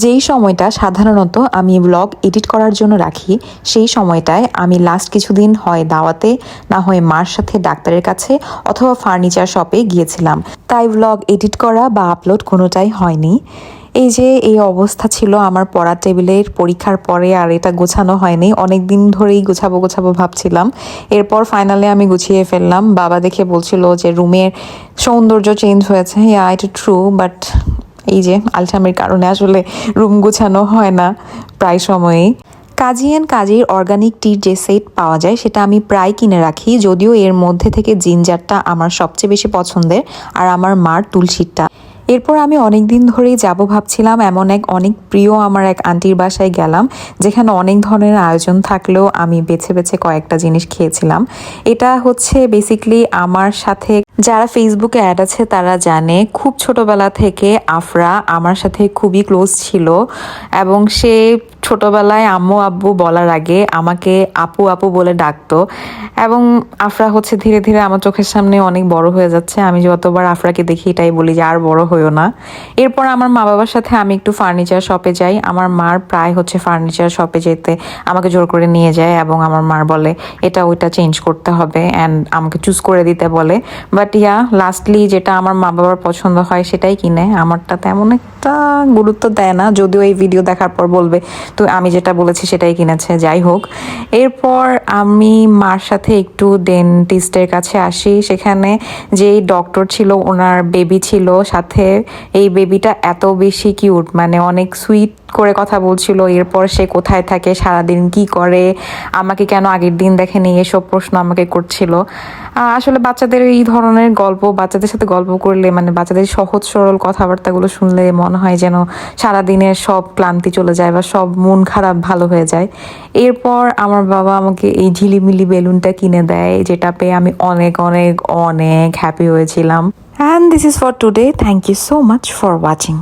যেই সময়টা সাধারণত আমি ব্লগ এডিট করার জন্য রাখি, সেই সময়টায় আমি লাস্ট কিছুদিন হয় দাওয়াতে, না হয় মার সাথে ডাক্তারের কাছে অথবা ফার্নিচার শপে গিয়েছিলাম। তাই ব্লগ এডিট করা বা আপলোড কোনোটাই হয়নি। এই যে এই অবস্থা ছিল আমার পড়ার টেবিলের পরীক্ষার পরে, আর এটা গোছানো হয়নি। অনেক দিন ধরেই গোছাবো গোছাবো ভাবছিলাম, এরপর ফাইনালি আমি গুছিয়ে ফেললাম। বাবা দেখে বলছিল যে রুমের সৌন্দর্য চেঞ্জ হয়েছে। ইয়া, এটা ট্রু, বাট এই যে আলসামের কারণে আসলে রুম গোছানো হয় না প্রায় সময়ই। কাজী অ্যান্ড কাজীর অর্গানিক টির যে সেট পাওয়া যায় সেটা আমি প্রায় কিনে রাখি, যদিও এর মধ্যে থেকে জিঞ্জারটা আমার সবচেয়ে বেশি পছন্দের, আর আমার মার তুলসীটা। এরপর আমি অনেক দিন ধরেই যাব ভাবছিলাম, এমন অনেক প্রিয় আমার এক আন্টির বাসায় গেলাম, যেখানে অনেক ধরনের আয়োজন থাকলেও আমি বেছে বেছে কয়েকটা জিনিস খেয়েছিলাম। এটা হচ্ছে বেসিক্যালি আমার সাথে যারা ফেসবুকে অ্যাড আছে তারা জানে, খুব ছোটবেলা থেকে আফরা আমার সাথে খুবই ক্লোজ ছিল, এবং সে ছোটবেলায় আম্মু আব্বু বলার আগে আমাকে আপু আপু বলে ডাকতো। এবং আফরা হচ্ছে ধীরে ধীরে আমার চোখের সামনে অনেক বড় হয়ে যাচ্ছে। আমি যতবার আফরাকে দেখি এটাই বলি যে আর বড় হইও না। এরপর আমার মা বাবার সাথে আমি একটু ফার্নিচার শপে যাই। আমার মার প্রায় হচ্ছে ফার্নিচার শপে যেতে আমাকে জোর করে নিয়ে যায়, এবং আমার মার বলে এটা ওইটা চেঞ্জ করতে হবে অ্যান্ড আমাকে চুজ করে দিতে বলে। বাট ইয়া, লাস্টলি যেটা আমার মা বাবার পছন্দ হয় সেটাই কিনে, আমারটা তেমন একটা গুরুত্ব দেয় না, যদিও এই ভিডিও দেখার পর বলবে তো আমি যেটা বলেছি সেটাই কিনেছে। যাই হোক, এরপর আমি মার সাথে একটু ডেন্টিস্টের কাছে আসি। সেখানে যেই ডক্টর ছিল ওনার বেবি ছিল সাথে। এই বেবিটা এত বেশি কিউট, মানে অনেক সুইট করে কথা বলছিল। এরপর সে কোথায় থাকে, সারাদিন কি করে, আমাকে কেন আগের দিন দেখেনি, এসব প্রশ্ন আমাকে করছিল। আসলে বাচ্চাদের এই ধরনের গল্প, বাচ্চাদের সাথে গল্প করলে, মানে বাচ্চাদের সহজ সরল কথাবার্তাগুলো শুনলে মনে হয় যেন সারাদিনের সব ক্লান্তি চলে যায় বা সব মন খারাপ ভালো হয়ে যায়। এরপর আমার বাবা আমাকে এই ঝিলিমিলি বেলুনটা কিনে দেয়, যেটা পেয়ে আমি অনেক অনেক অনেক হ্যাপি হয়েছিলাম। And this is for today. Thank you so much for watching.